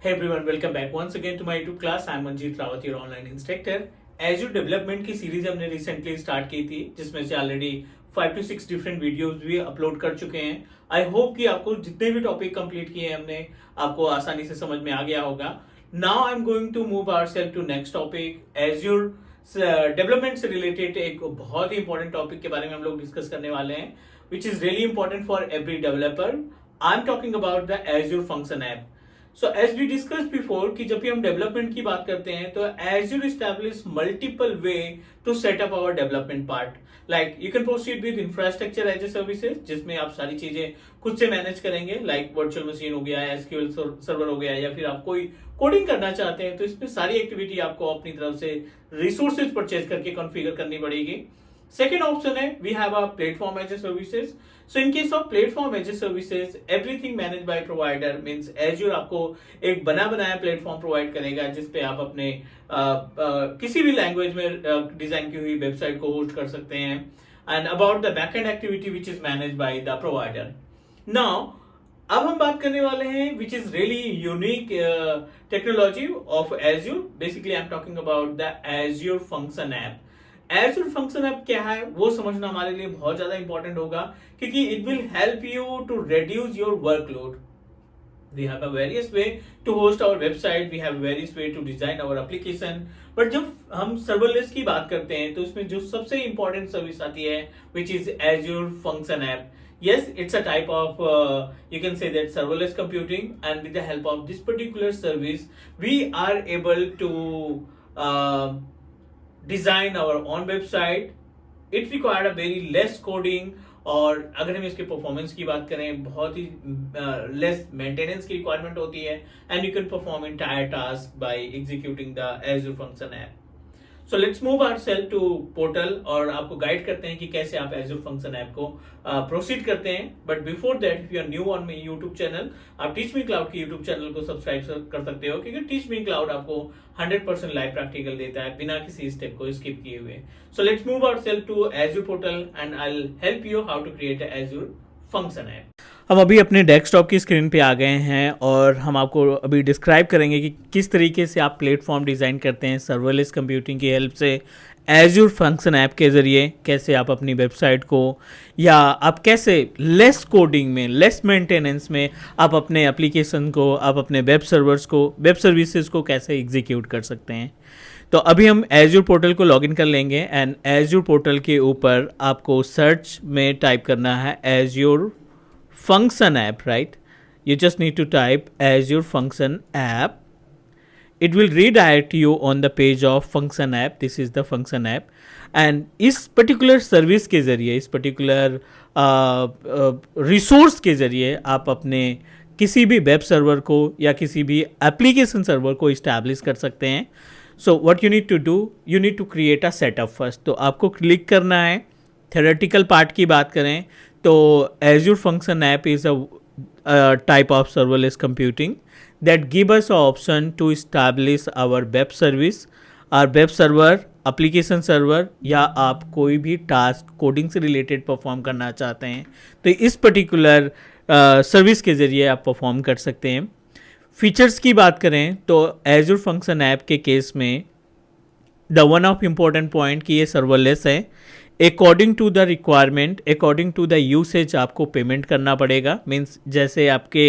Hey everyone, welcome back once again to my YouTube class. I'm Manjeet Rawat, your online instructor. Azure development की series हमने recently start की थी, जिसमें से already 5 to 6 different videos भी upload कर चुके हैं. आई होप कि आपको जितने भी टॉपिक कंप्लीट किए हैं हमने, आपको आसानी से समझ में आ गया होगा. Now I am going to move ourself to next topic. Azure development से रिलेटेड एक बहुत ही इंपॉर्टेंट टॉपिक के बारे में हम लोग डिस्कस करने वाले हैं, which is really important for every developer. I am talking about the Azure function app. So as we discuss before कि जब भी हम डेवलपमेंट की बात करते हैं तो Azure establish multiple way to set up our development part. Like you can proceed with infrastructure as a services, जिसमें आप सारी चीजें खुद से मैनेज करेंगे, लाइक वर्चुअल मशीन हो गया, एसक्यूएल सर्वर हो गया, या फिर आप कोई कोडिंग करना चाहते हैं तो इसमें सारी एक्टिविटी आपको अपनी तरफ से रिसोर्सेज परचेज करके कॉन्फ़िगर करनी पड़ेगी. सेकेंड ऑप्शन है we have a platform as a services. So in case of platform as a services, everything manage by provider means Azure आपको एक बना बनाया प्लेटफॉर्म प्रोवाइड करेगा, जिसपे आप अपने किसी भी लैंग्वेज में डिजाइन की हुई वेबसाइट को होस्ट कर सकते हैं. And about the backend activity which is manage by the provider. Now अब हम बात करने वाले हैं which is really unique technology of azure. Basically I am talking about the Azure function app. Azure function app क्या है वो समझना हमारे लिए बहुत ज्यादा इंपॉर्टेंट होगा, क्योंकि it will help you to reduce your workload. We have a various way to host our website, we have various way to design our application. But जब हम सर्वरलेस की बात करते हैं तो इसमें जो सबसे इंपॉर्टेंट सर्विस आती है which is Azure Function App. Yes, it's a type of you can say that serverless computing, and with the help of this particular service we are able to design our own website. It required a very less coding, और अगर हम इसके performance की बात करें बहुत ही less maintenance की रिक्वायरमेंट होती है, and you can perform entire task by executing the Azure function app. So let's move ourself to portal, और आपको गाइड करते हैं कि कैसे आप एज्योर फंक्शन ऐप को प्रोसीड करते हैं. But before that, if you are new on my YouTube channel, आप टीच मी क्लाउड के यूट्यूब चैनल को सब्सक्राइब कर सकते हो, क्योंकि टीच मी क्लाउड आपको 100% लाइव प्रैक्टिकल देता है बिना किसी स्टेप को स्किप किए हुए. So let's move ourself to Azure portal and I will help you how to create a Azure function app. हम अभी अपने डेस्कटॉप की स्क्रीन पे आ गए हैं, और हम आपको अभी डिस्क्राइब करेंगे कि किस तरीके से आप प्लेटफॉर्म डिज़ाइन करते हैं सर्वरलेस कंप्यूटिंग की हेल्प से. एज्योर फंक्शन ऐप के ज़रिए कैसे आप अपनी वेबसाइट को, या आप कैसे लेस कोडिंग में, लेस मेंटेनेंस में आप अपने एप्लीकेशन को, आप अपने वेब सर्वर्स को, वेब सर्विसेज को कैसे एग्जीक्यूट कर सकते हैं. तो अभी हम एज्योर पोर्टल को लॉगिन कर लेंगे, एंड एज्योर पोर्टल के ऊपर आपको सर्च में टाइप करना है azure function app, right? You just need to type Azure Function App. It will redirect you on the page of Function App. This is the Function App. And इस particular service के ज़रिए, इस particular resource के ज़रिए आप अपने किसी भी वेब सर्वर को या किसी भी एप्लीकेशन सर्वर को इस्टेब्लिश कर सकते हैं. So what you need to do, you need to create a setup first. तो आपको क्लिक करना है. Theoretical part की बात करें तो Azure Function App is a type of serverless computing that give us an option to establish our web service, our web server, application server, या आप कोई भी टास्क कोडिंग से रिलेटेड परफॉर्म करना चाहते हैं तो इस पर्टिकुलर सर्विस के ज़रिए आप परफॉर्म कर सकते हैं. फीचर्स की बात करें तो Azure Function App के केस में the one of important point कि ये सर्वरलेस है. According to the requirement, according to the usage आपको पेमेंट करना पड़ेगा. मीन्स जैसे आपके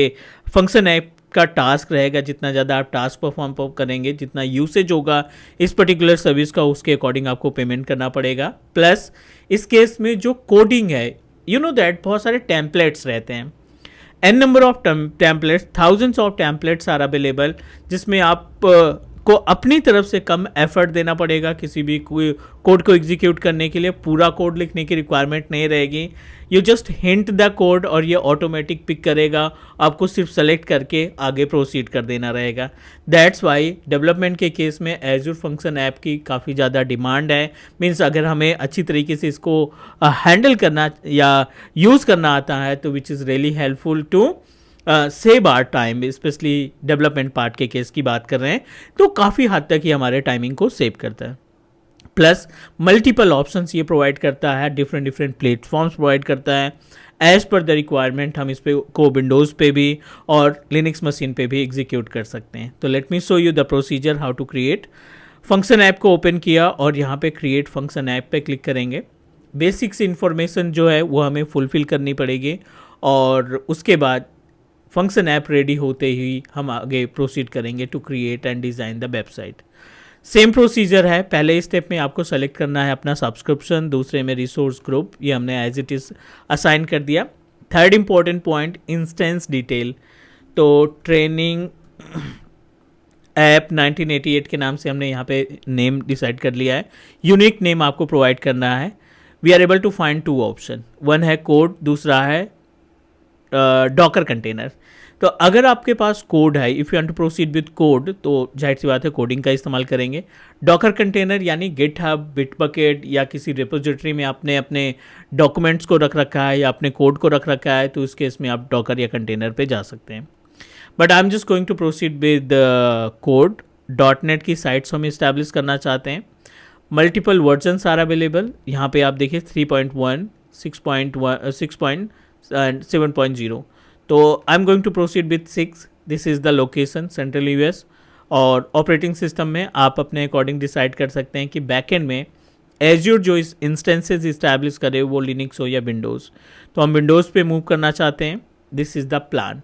फंक्शन ऐप का टास्क रहेगा, जितना ज़्यादा आप टास्क परफॉर्म करेंगे, जितना यूसेज होगा इस पर्टिकुलर सर्विस का, उसके अकॉर्डिंग आपको पेमेंट करना पड़ेगा. प्लस इस केस में जो कोडिंग है, यू नो दैट बहुत सारे टेम्पलेट्स रहते हैं. n number of templates, thousands of templates are available, जिसमें आप को अपनी तरफ से कम एफर्ट देना पड़ेगा किसी भी कोड को एग्जीक्यूट करने के लिए. पूरा कोड लिखने की रिक्वायरमेंट नहीं रहेगी. You just hint the code और ये ऑटोमेटिक पिक करेगा, आपको सिर्फ सेलेक्ट करके आगे प्रोसीड कर देना रहेगा. दैट्स वाई डेवलपमेंट के केस में एज्योर फंक्शन ऐप की काफ़ी ज़्यादा डिमांड है. मीन्स अगर हमें अच्छी तरीके से इसको हैंडल करना या यूज़ करना आता है तो which is really helpful to save our time. Specially development part के केस की बात कर रहे हैं तो काफ़ी हद तक ये हमारे टाइमिंग को सेव करता है. प्लस मल्टीपल ऑप्शंस ये प्रोवाइड करता है, डिफरेंट प्लेटफॉर्म्स प्रोवाइड करता है, एज पर द रिक्वायरमेंट हम इस पे को विंडोज़ पे भी और लिनक्स मशीन पे भी एग्जीक्यूट कर सकते हैं. तो let me show you the procedure how to create. Function app को ओपन किया और यहाँ पे क्रिएट फंक्शन ऐप पे क्लिक करेंगे. बेसिक्स इन्फॉर्मेशन जो है वो हमें फुलफ़िल करनी पड़ेगी और उसके बाद फंक्शन ऐप रेडी होते ही हम आगे प्रोसीड करेंगे to create and design the website. Same procedure है. पहले स्टेप में आपको सेलेक्ट करना है अपना सब्सक्रिप्शन, दूसरे में रिसोर्स ग्रुप, ये हमने एज इट इज़ असाइन कर दिया. Third important point instance detail. तो ट्रेनिंग ऐप 1988 के नाम से हमने यहाँ पे नेम डिसाइड कर लिया है. यूनिक नेम आपको प्रोवाइड करना है. We are able to find two option. One है कोड, दूसरा है डॉकर कंटेनर. तो अगर आपके पास कोड है, if you want to proceed with code, तो जाहिर सी बात है कोडिंग का इस्तेमाल करेंगे. डॉकर कंटेनर यानी गिटहब, बिटबकेट या किसी रिपोजिटरी में आपने अपने डॉक्यूमेंट्स को रख रखा है या अपने कोड को रख रखा है, तो उस केस में आप डॉकर या कंटेनर पे जा सकते हैं. But I am just going to proceed with code. .NET की साइट्स हम इस्टेब्लिश करना चाहते हैं. Multiple versions are available. यहाँ पे आप देखिए 3.1, 6.1, 6 and 7.0. तो I am going to proceed with 6. This is the location central US. और ऑपरेटिंग सिस्टम में आप अपने अकॉर्डिंग डिसाइड कर सकते हैं कि बैकएंड में एज्योर जो इस इंस्टेंसेज इस्टेब्लिश करे वो लिनक्स हो या विंडोज़. तो हम विंडोज़ पे मूव करना चाहते हैं. This is the plan.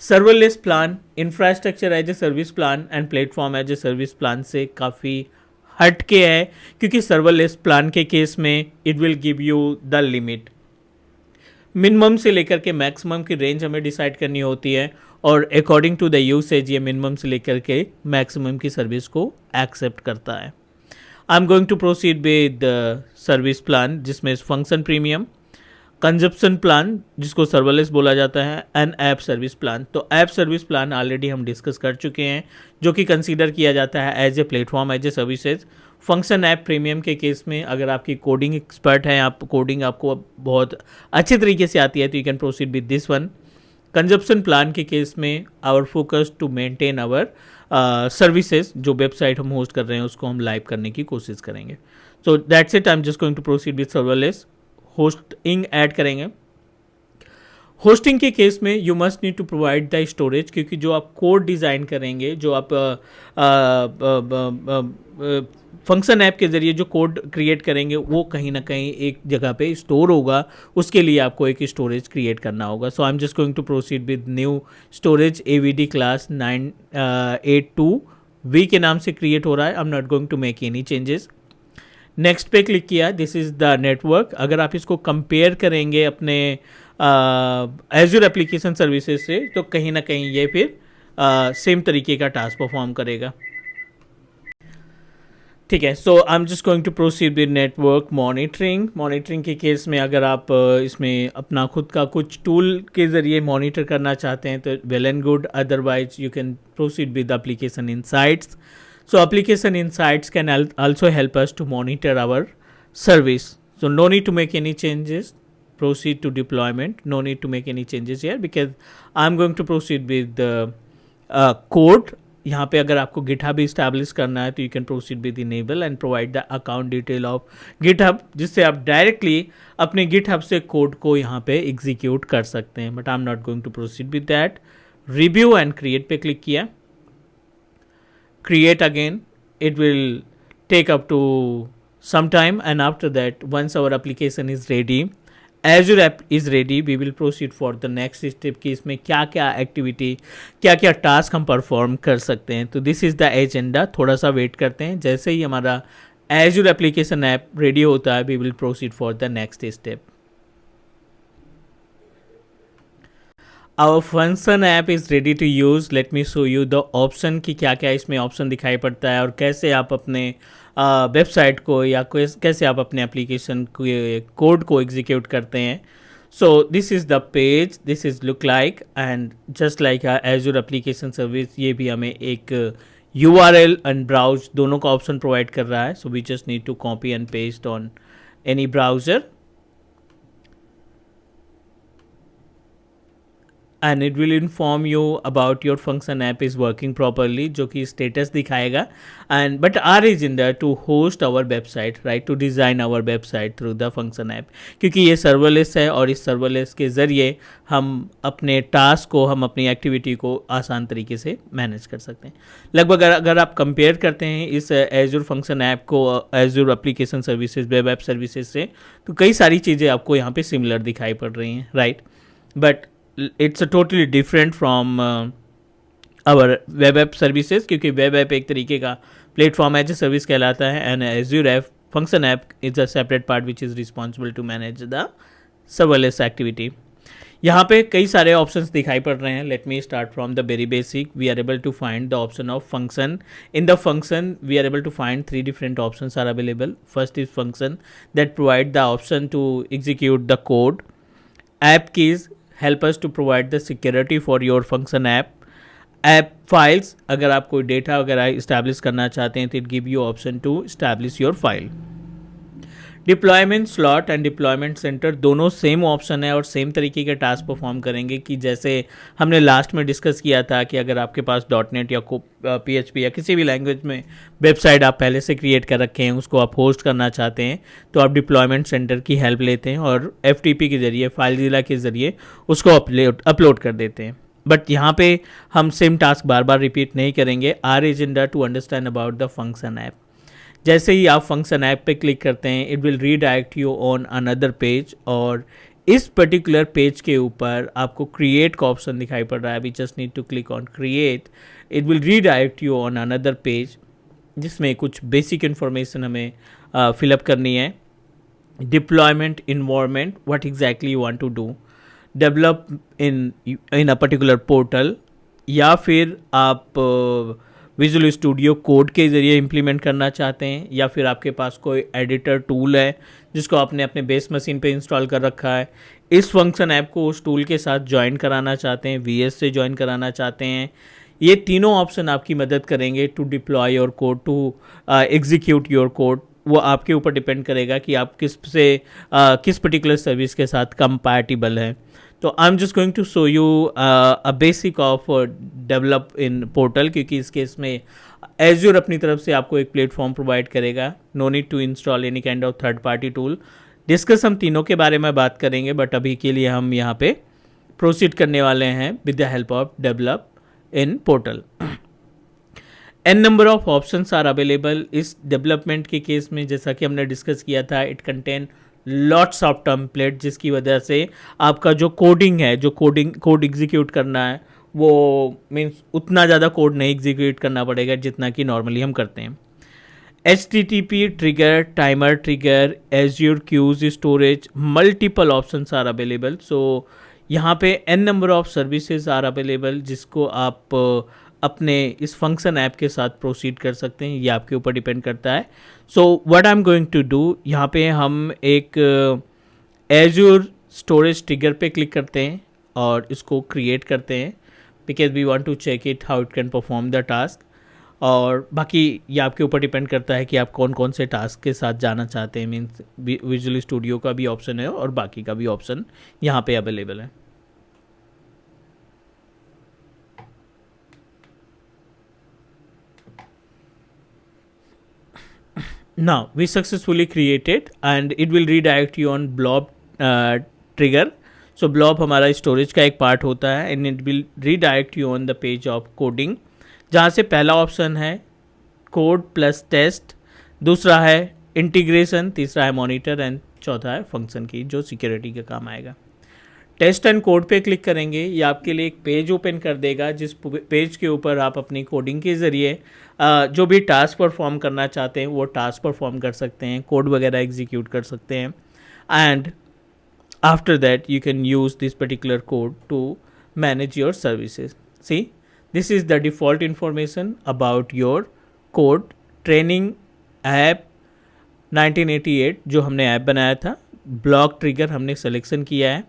Serverless plan infrastructure as a service plan and platform as a service plan से काफ़ी हट के है, क्योंकि सर्वरलेस प्लान के केस में it will give you the limit. Minimum से लेकर के मैक्सिमम की रेंज हमें डिसाइड करनी होती है और अकॉर्डिंग टू द यूसेज ये मिनिमम से लेकर के मैक्सिमम की सर्विस को एक्सेप्ट करता है. I am going to proceed with service plan जिसमें फंक्शन प्रीमियम, कंजप्शन प्लान जिसको सर्वरलेस बोला जाता है, एंड ऐप सर्विस प्लान. तो ऐप सर्विस प्लान ऑलरेडी हम डिस्कस कर चुके हैं, जो कि कंसीडर किया जाता है as a platform, as a services. Function app premium के केस में अगर आपकी कोडिंग एक्सपर्ट है, आप कोडिंग आपको बहुत अच्छे तरीके से आती है, तो you can proceed with this one. Consumption plan के केस में our focus to maintain our services, जो वेबसाइट हम होस्ट कर रहे हैं उसको हम लाइव करने की कोशिश करेंगे. So that's it. I am just going to proceed with serverless. Hosting add करेंगे. होस्टिंग के केस में you must need to provide the storage, क्योंकि जो आप कोड डिज़ाइन करेंगे, जो आप फंक्शन ऐप के ज़रिए जो कोड क्रिएट करेंगे वो कहीं ना कहीं एक जगह पे स्टोर होगा. उसके लिए आपको एक स्टोरेज क्रिएट करना होगा. So I am just going to proceed with new storage AVD class 982V के नाम से क्रिएट हो रहा है. I am not going to make any changes. Next पे क्लिक किया. This is the network. अगर आप इसको कंपेयर करेंगे अपने एज्योर एप्लीकेशन सर्विसेज से, तो कहीं ना कहीं ये फिर सेम तरीके का टास्क परफॉर्म करेगा. ठीक है. So I am just going to proceed with network monitoring. Monitoring के केस में अगर आप इसमें अपना खुद का कुछ टूल के ज़रिए मॉनिटर करना चाहते हैं तो well and good. Otherwise you can proceed with application insights. So application insights can also help us to monitor our service. So no need to make any changes. Proceed to deployment. No need to make any changes here because I'm going to proceed with the code. यहाँ पे अगर आपको GitHub establish करना है तो you can proceed with enable and provide the account detail of GitHub, जिससे आप directly अपने GitHub से कोड को यहाँ पे execute कर सकते हैं. But I'm not going to proceed with that. Review and create पे click किया. Create again. It will take up to some time, and after that once our application is ready, Azure app is ready, we will proceed for the next step कि इसमें क्या क्या activity, क्या क्या task हम perform कर सकते हैं. तो दिस इज़ द एजेंडा. थोड़ा सा वेट करते हैं. जैसे ही हमारा Azure एप्लीकेशन ऐप रेडी होता है, we will proceed for the next step. Our function app is ready to use. Let me show you the option कि क्या क्या इसमें ऑप्शन दिखाई पड़ता है और कैसे आप अपने वेबसाइट को या कैसे आप अपने एप्लीकेशन कोड को एग्जीक्यूट करते हैं. So this is the page. This is look like and just like azure application service. ये भी हमें एक URL एंड ब्राउज दोनों का ऑप्शन प्रोवाइड कर रहा है. So we just need to copy and paste on any browser. And it will inform you about your function app is working properly, जो कि स्टेटस दिखाएगा. And but our agenda to host our website, right, to design our website through the function app, क्योंकि ये serverless है और इस serverless के ज़रिए हम अपने टास्क को, हम अपनी एक्टिविटी को आसान तरीके से मैनेज कर सकते हैं. लगभग अगर आप कंपेयर करते हैं इस एजूर फंक्शन ऐप को Azure application services, web app services से, तो कई सारी चीज़ें आपको यहाँ पे सिमिलर दिखाई पड़ रही हैं, right. But it's totally different from our web app services, क्योंकि वेब ऐप एक तरीके का प्लेटफॉर्म एज ए सर्विस कहलाता है, and Azure app function app is a separate part which is responsible to manage the serverless activity. यहाँ पे कई सारे ऑप्शंस दिखाई पड़ रहे हैं. Let me start from the very basic. We are able to find the option of function. In the function we are able to find 3 different options are available. First is function that provide the option to execute the code. App keys help us to provide the security for your function app. App files, अगर आप कोई data वगैरह establish करना चाहते हैं तो it give you option to establish your file. Deployment slot and deployment centre दोनों same option है और सेम तरीके के टास्क परफॉर्म करेंगे कि जैसे हमने लास्ट में डिस्कस किया था कि अगर आपके पास .NET या PHP या किसी भी लैंग्वेज में वेबसाइट आप पहले से क्रिएट कर रखे हैं, उसको आप होस्ट करना चाहते हैं, तो आप डिप्लॉयमेंट सेंटर की हेल्प लेते हैं और FTP के ज़रिए, फाइलज़िला के ज़रिए उसको अपलोड कर देते हैं. बट यहाँ पे हम सेम टास्क बार बार रिपीट नहीं करेंगे. Our agenda to understand about the function app. जैसे ही आप फंक्शन ऐप पे क्लिक करते हैं, it will redirect you on another page, और इस पर्टिकुलर पेज के ऊपर आपको क्रिएट का ऑप्शन दिखाई पड़ रहा है. We just need to click on create. It will redirect you on another page जिसमें कुछ बेसिक इन्फॉर्मेशन हमें फिलअप करनी है. Deployment environment, what exactly you want to do, develop in a particular portal, या फिर आप विजुअल स्टूडियो कोड के ज़रिए इम्प्लीमेंट करना चाहते हैं, या फिर आपके पास कोई एडिटर टूल है जिसको आपने अपने बेस मशीन पे इंस्टॉल कर रखा है, इस फंक्शन ऐप को उस टूल के साथ ज्वाइन कराना चाहते हैं, VS से ज्वाइन कराना चाहते हैं. ये तीनों ऑप्शन आपकी मदद करेंगे to deploy your code, to execute your code. वो आपके ऊपर डिपेंड करेगा कि आप किस पर्टिकुलर सर्विस के साथ कंपैटिबल हैं. तो I am just going to show you a basic of develop in portal, क्योंकि इस केस में एज्योर अपनी तरफ से आपको एक प्लेटफॉर्म प्रोवाइड करेगा. No need to install any kind of third party tool. Discuss हम तीनों के बारे में बात करेंगे, बट अभी के लिए हम यहाँ पे प्रोसीड करने वाले हैं with the help of develop in portal. n number of options are available. इस डेवलपमेंट के केस में जैसा कि हमने डिस्कस किया था, it contain lots of template, जिसकी वजह से आपका जो कोडिंग है, जो कोड एग्जीक्यूट करना है, वो मीन्स उतना ज़्यादा कोड नहीं एग्जीक्यूट करना पड़ेगा जितना कि नॉर्मली हम करते हैं. HTTP trigger, timer trigger, Azure queues storage, multiple options are available. So यहाँ पे n number of services are available जिसको आप अपने इस फंक्शन ऐप के साथ प्रोसीड कर सकते हैं. ये आपके ऊपर डिपेंड करता है. So what I am going to do, यहाँ पे हम एक एज्योर स्टोरेज ट्रिगर पे क्लिक करते हैं और इसको क्रिएट करते हैं, because we want to check it how it can perform the task. और बाकी ये आपके ऊपर डिपेंड करता है कि आप कौन कौन से टास्क के साथ जाना चाहते हैं. मीन्स विजुअल स्टूडियो का भी ऑप्शन है और बाकी का भी ऑप्शन यहाँ पे अवेलेबल है. Now we successfully created and it will redirect you on blob trigger. So blob हमारा स्टोरेज का एक पार्ट होता है and it will redirect you on the page of coding, जहाँ से पहला ऑप्शन है कोड प्लस टेस्ट, दूसरा है इंटीग्रेशन, तीसरा है मॉनिटर एंड चौथा है फंक्शन की, जो सिक्योरिटी का काम आएगा. टेस्ट एंड कोड पे क्लिक करेंगे, ये आपके लिए एक पेज ओपन कर देगा, जिस पेज के ऊपर आप अपनी कोडिंग के ज़रिए जो भी टास्क परफॉर्म करना चाहते हैं वो टास्क परफॉर्म कर सकते हैं, कोड वगैरह एग्जीक्यूट कर सकते हैं. And after that you can use this particular code to manage your services. See, this is the default information about your code. Training app 1988 जो हमने ऐप बनाया था, ब्लॉक ट्रिगर हमने सिलेक्शन किया है.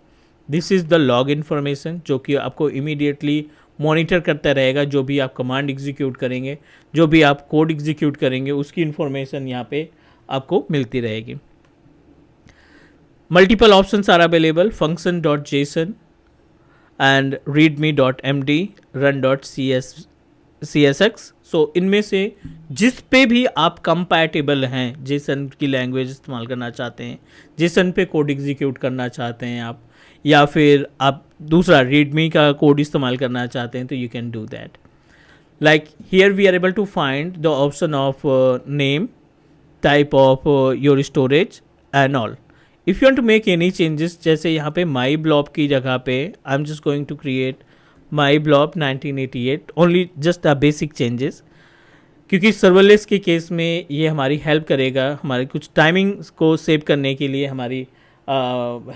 This is the log information जो कि आपको इमीडिएटली मॉनिटर करता रहेगा. जो भी आप कमांड एग्जीक्यूट करेंगे, जो भी आप कोड एग्जीक्यूट करेंगे, उसकी इन्फॉर्मेशन यहाँ पे आपको मिलती रहेगी. Multiple options are available. function.json, and readme.md, run.csx। So इनमें से जिस पे भी आप कंपैटिबल हैं, जेसन की लैंग्वेज इस्तेमाल करना चाहते हैं, जेसन पे कोड एग्जीक्यूट करना चाहते हैं आप, या फिर आप दूसरा रीडमी का कोड इस्तेमाल करना चाहते हैं, तो you can do that. Like here we are able to find the option of name, type of your storage and all. If you want to make any changes, जैसे यहाँ पे माई ब्लॉब की जगह पे I am just going to create my blob 1988, only just the basic changes, क्योंकि serverless के case में ये हमारी हेल्प करेगा, हमारे कुछ टाइमिंग को सेव करने के लिए हमारी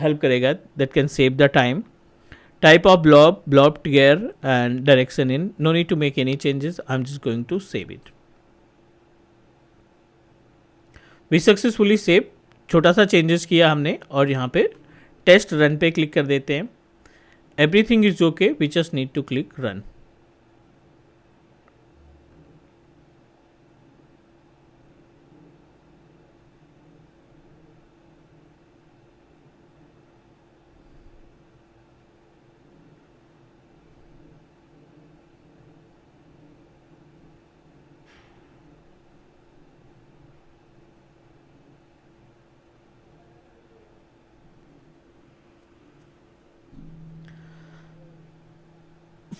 हेल्प करेगा, that can save the time. Type of blob, blob tier and direction in, no need to make any changes, I am just going to save it. We successfully save, छोटा सा changes किया हमने, और यहाँ पे test run पे click कर देते हैं। Everything is okay, we just need to click run.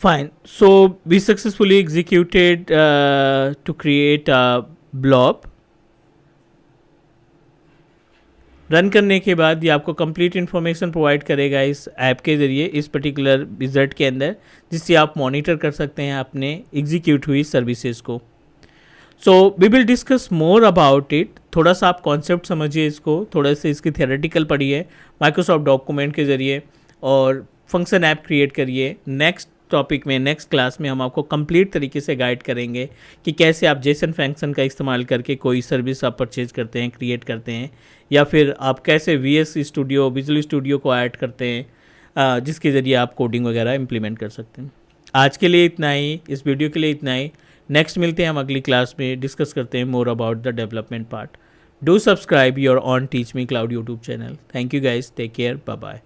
Fine. So we successfully executed to create a blob. Run करने के बाद ये आपको कंप्लीट इन्फॉर्मेशन प्रोवाइड करेगा इस ऐप के ज़रिए, इस पर्टिकुलर विज़ट के अंदर, जिससे आप मॉनिटर कर सकते हैं अपने एग्जीक्यूट हुई सर्विसेज को। So we will discuss more about it. थोड़ा सा आप कॉन्सेप्ट समझिए इसको, थोड़ा सा इसकी थियोरेटिकल पढ़िए माइक्रोसॉफ्ट डॉक्यूमेंट के ज़रिए, और फंक्शन ऐप क्रिएट करिए। नेक्स्ट टॉपिक में, नेक्स्ट क्लास में हम आपको कंप्लीट तरीके से गाइड करेंगे कि कैसे आप जेसन फंक्शन का इस्तेमाल करके कोई सर्विस आप परचेज करते हैं, क्रिएट करते हैं, या फिर आप कैसे VS स्टूडियो, विजुअल स्टूडियो को ऐड करते हैं, जिसके ज़रिए आप कोडिंग वगैरह इम्प्लीमेंट कर सकते हैं। आज के लिए इतना ही, इस वीडियो के लिए इतना ही। नेक्स्ट मिलते हैं हम अगली क्लास में, डिस्कस करते हैं more about the development part. Do subscribe your own Teach me Cloud YouTube channel. Thank you guys, take care, bye bye.